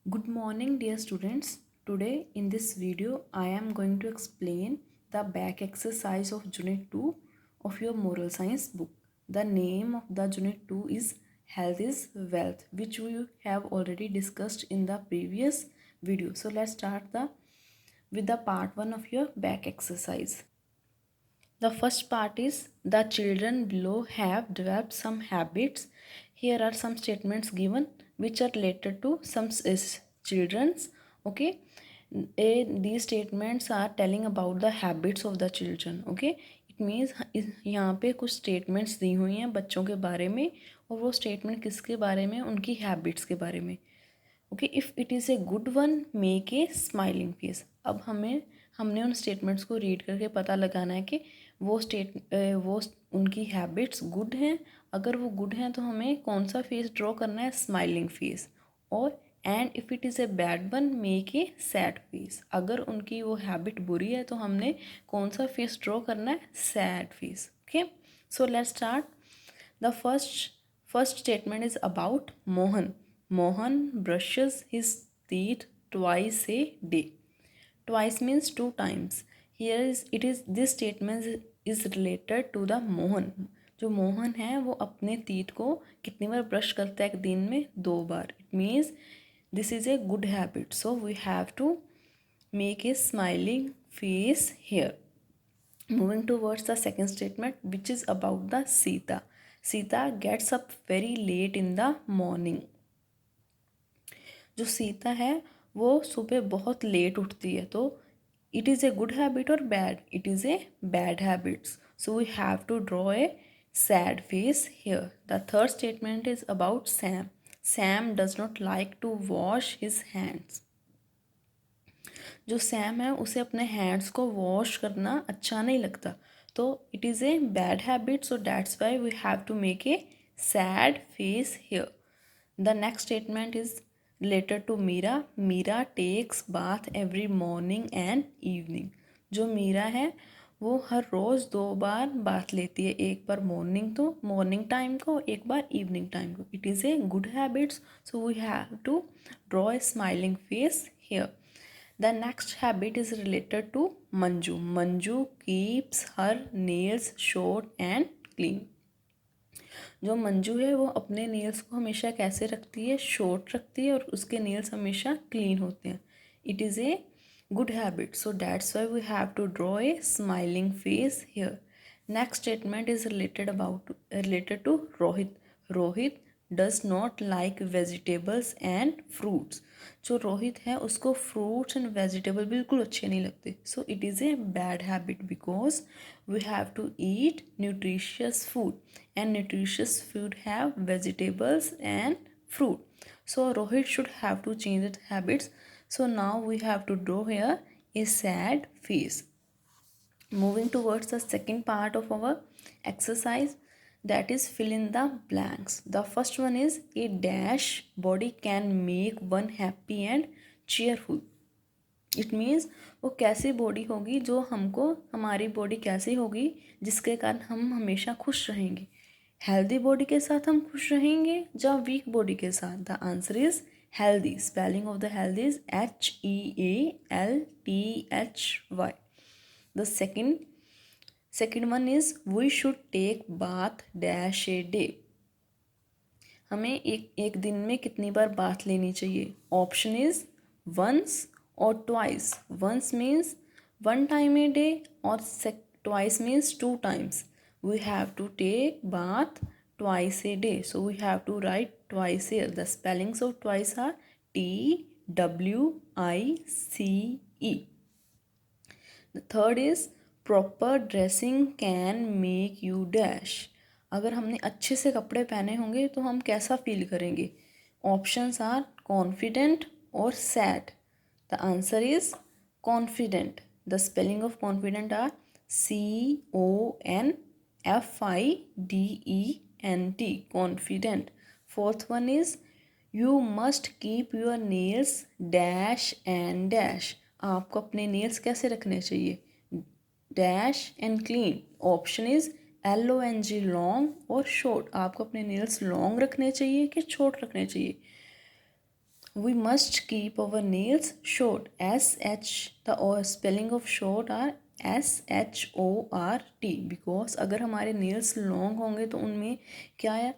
Good morning, dear students. Today in this video, I am going to explain the back exercise of Unit 2 of your Moral Science book. The name of the Unit 2 is Health is Wealth, which we have already discussed in the previous video. So let's start with the part 1 of your back exercise. The first part is the children below have developed some habits. Here are some statements given which are related to some children's. Okay, these statements are telling about the habits of the children. Okay, it means यहाँ पे कुछ statements दी हुई हैं बच्चों के बारे में और वो statement किसके बारे में, उनकी habits के बारे में. Okay, if it is a good one make a smiling face. अब हमने उन स्टेटमेंट्स को रीड करके पता लगाना है कि वो उनकी हैबिट्स गुड हैं. अगर वो गुड हैं तो हमें कौन सा फेस ड्रॉ करना है, स्माइलिंग फेस. और and if it is a bad one make a sad face. अगर उनकी वो हैबिट बुरी है तो हमने कौन सा फेस ड्रॉ करना है, sad face. Okay, so let's start. The first statement is about Mohan. Mohan brushes his teeth twice a day. Twice means 2 times. Here is it is this statement is related to the Mohan. जो मोहन है वो अपने teeth को कितनी बार brush करता है एक दिन में, 2 बार. It means this is a good habit. So we have to make a smiling face here. Moving towards the second statement, which is about the Sita. Sita gets up very late in the morning. जो सीता है वो सुबह बहुत late उठती है. तो it is a good habit और bad, it is a bad habits. So we have to draw a sad face here. The third statement is about Sam. Sam does not like to wash his hands. जो Sam है उसे अपने hands को wash करना अच्छा नहीं लगता. तो it is a bad habit, so that's why we have to make a sad face here. The next statement is related to Meera. Meera takes bath every morning and evening. जो मीरा है वो हर रोज़ 2 बार बाथ लेती है, एक बार मॉर्निंग टाइम को, एक बार evening time को. It is a good habits, so we have to draw a smiling face here. The next habit is related to Manju. Manju keeps her nails short and clean. जो मंजू है वो अपने नेल्स को हमेशा कैसे रखती है, शॉर्ट रखती है और उसके नेल्स हमेशा क्लीन होते हैं. It is a good habit, so that's why we have to draw a smiling face here. Next statement is related to Rohit. Rohit does not like vegetables and fruits. जो रोहित है उसको फ्रूट्स एंड वेजिटेबल बिल्कुल अच्छे नहीं लगते. So it is a bad habit because we have to eat nutritious food and nutritious food have vegetables and fruit. So Rohit should have to change its habits. So now we have to draw here a sad face. Moving towards the second part of our exercise, that is fill in the blanks. The first one is a dash body can make one happy and cheerful. It means वो कैसी body होगी, जो हमको, हमारी body कैसी होगी जिसके कारण हम हमेशा खुश रहेंगे. हेल्दी बॉडी के साथ हम खुश रहेंगे या वीक बॉडी के साथ. The answer is healthy. Spelling of the healthy is HEALTHY. The second one is we should take bath dash a day. हमें एक दिन में कितनी बार बाथ लेनी चाहिए. Option is once or twice. Once means 1 time a day or twice means 2 times. We have to take bath twice a day. So we have to write twice here. The spellings of twice are TWICE. The third is proper dressing can make you dash. अगर हमने अच्छे से कपड़े पहने होंगे तो हम कैसा फील करेंगे. ऑप्शंस आर कॉन्फिडेंट और sad. The answer is confident. The spelling of confident are CONFIDENT. Confident. Fourth one is you must keep your nails dash and dash. आपको अपने nails कैसे रखने चाहिए, dash and clean. Option is LONG long और short. आपको अपने nails long रखने चाहिए कि short रखने चाहिए. We must keep our nails short. The spelling of short are SHORT, because अगर हमारे nails long होंगे तो उनमें क्या है,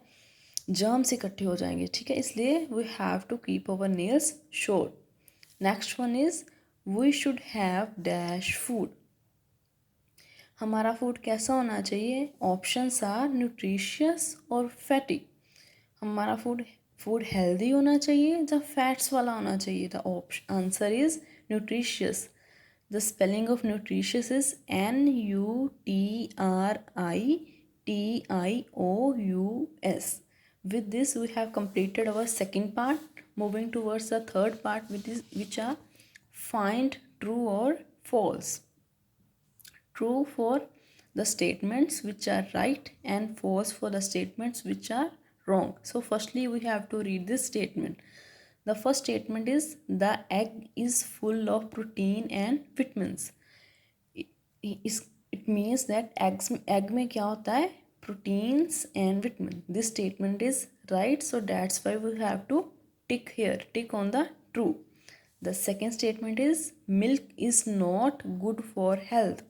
germs इकट्ठे हो जाएंगे, ठीक है, इसलिए we have to keep our nails short. Next one is we should have dash food. हमारा फूड कैसा होना चाहिए? ऑप्शंस आर न्यूट्रिशियस और फैटी. हमारा फूड हेल्दी होना चाहिए या फैट्स वाला होना चाहिए? The option answer is nutritious. The spelling of nutritious is NUTRITIOUS. With this we have completed our second part. Moving towards the third part, which are find true or false. True for the statements which are right and false for the statements which are wrong. So firstly we have to read this statement. The first statement is the egg is full of protein and vitamins. It means that egg में क्या होता है? Proteins and vitamin. This statement is right, so that's why we have to tick here, tick on the true. The second statement is milk is not good for health.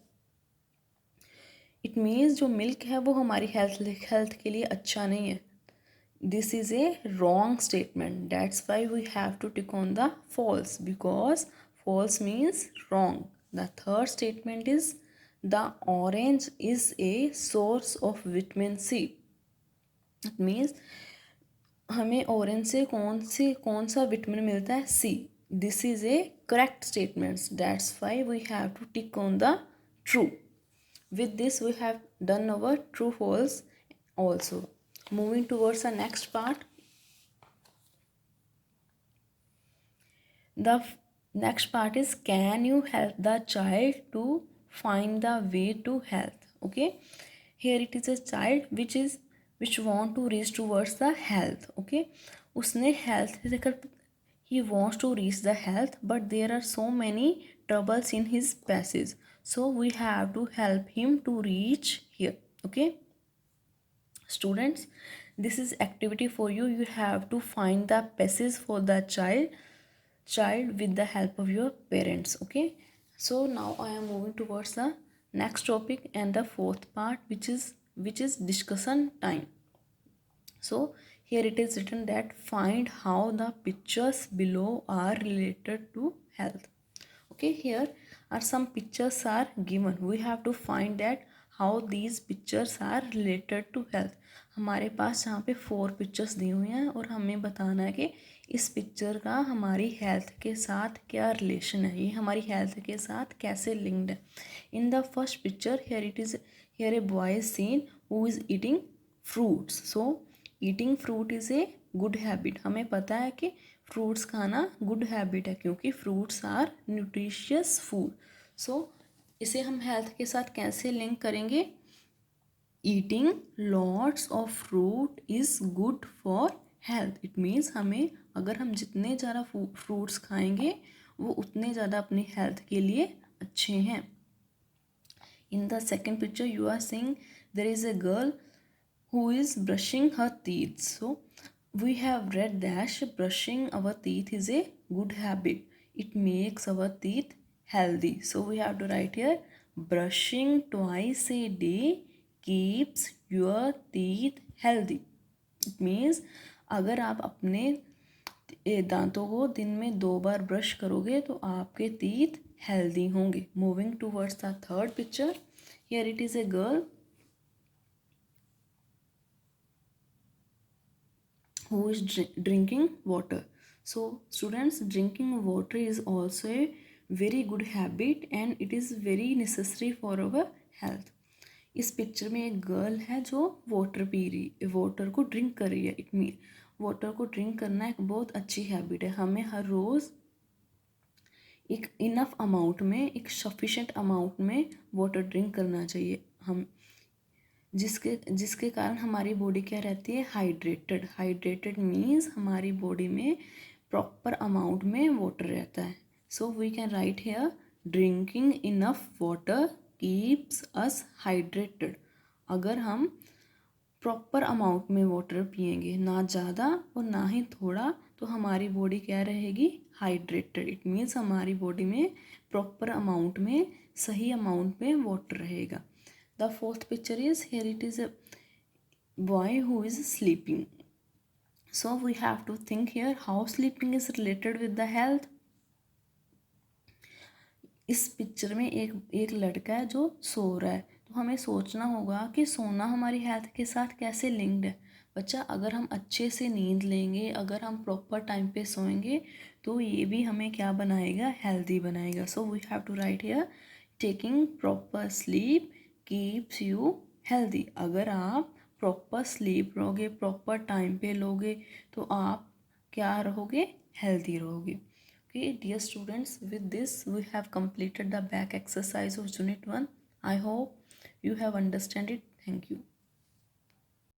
It means जो milk है वो हमारी health के लिए अच्छा नहीं है. This is a wrong statement. That's why we have to tick on the false, because false means wrong. The third statement is the orange is a source of vitamin C. It means हमें orange से कौन सा vitamin मिलता है? C. This is a correct statement. That's why we have to tick on the true. With this we have done our true false also. Moving towards the next part. The next part is, can you help the child to find the way to health? Okay, here it is a child which want to reach towards the health. Okay, उसने health लेकर he wants to reach the health, but there are so many troubles in his passage, so we have to help him to reach here. Okay students, this is activity for you. You have to find the passage for the child with the help of your parents. Okay, so now I am moving towards the next topic and the fourth part, which is discussion time. So here it is written that find how the pictures below are related to health. Okay, here are some pictures are given. We have to find that how these pictures are related to health. हमारे पास यहाँ पे 4 pictures दी हुई हैं और हमें बताना है कि इस पिक्चर का हमारी हेल्थ के साथ क्या रिलेशन है, ये हमारी हेल्थ के साथ कैसे लिंक्ड है. In the first picture here a boy is seen who is eating fruits. So eating fruit is a good habit. हमें पता है कि फ्रूट्स खाना गुड हैबिट है क्योंकि फ्रूट्स आर न्यूट्रिशियस फूड. सो इसे हम हेल्थ के साथ कैसे लिंक करेंगे? Eating lots of fruit is good for health. It means हमें अगर हम जितने ज़्यादा फ्रूट्स खाएंगे वो उतने ज़्यादा अपनी हेल्थ के लिए अच्छे हैं. In the second picture you are seeing there is a girl who is brushing her teeth. So we have read that brushing our teeth is a good habit. It makes our teeth healthy. So we have to write here, brushing twice a day keeps your teeth healthy. It means अगर आप अपने दांतों को दिन में 2 बार brush करोगे तो आपके teeth healthy होंगे. Moving towards the third picture, here it is a girl who is drinking water. So students, drinking water is also a very good habit and it is very necessary for our health. इस picture में एक girl है जो water को drink कर रही है. It mean water को ड्रिंक करना एक बहुत अच्छी हैबिट है. हमें हर रोज़ एक इनफ अमाउंट में, एक सफिशेंट अमाउंट में वाटर ड्रिंक करना चाहिए हम, जिसके कारण हमारी बॉडी क्या रहती है? हाइड्रेटेड मीन्स हमारी बॉडी में प्रॉपर अमाउंट में वाटर रहता है. So we can write here, drinking enough water keeps us hydrated. अगर हम प्रॉपर अमाउंट में वाटर पिएंगे, ना ज़्यादा और ना ही थोड़ा, तो हमारी बॉडी क्या रहेगी, हाइड्रेटेड। इट मीन्स हमारी बॉडी में प्रॉपर अमाउंट में, सही अमाउंट में वाटर रहेगा। The fourth picture is here, it is a boy who is sleeping. So we have to think here how sleeping is related with the health. इस picture में एक लड़का है जो सो रहा है, तो हमें सोचना होगा कि सोना हमारी हेल्थ के साथ कैसे लिंक्ड है। बच्चा, अगर हम अच्छे से नींद लेंगे, अगर हम प्रॉपर टाइम पे सोएंगे, तो ये भी हमें क्या बनाएगा, हेल्दी बनाएगा। So we have to write here, taking proper sleep keeps you healthy. अगर आप प्रॉपर स्लीप लोगे, प्रॉपर टाइम पे लोगे, तो आप क्या रहोगे, हेल्दी रहोगे। Okay, dear students, with this we have completed the back exercise of unit 1. I hope you have understand it. Thank you.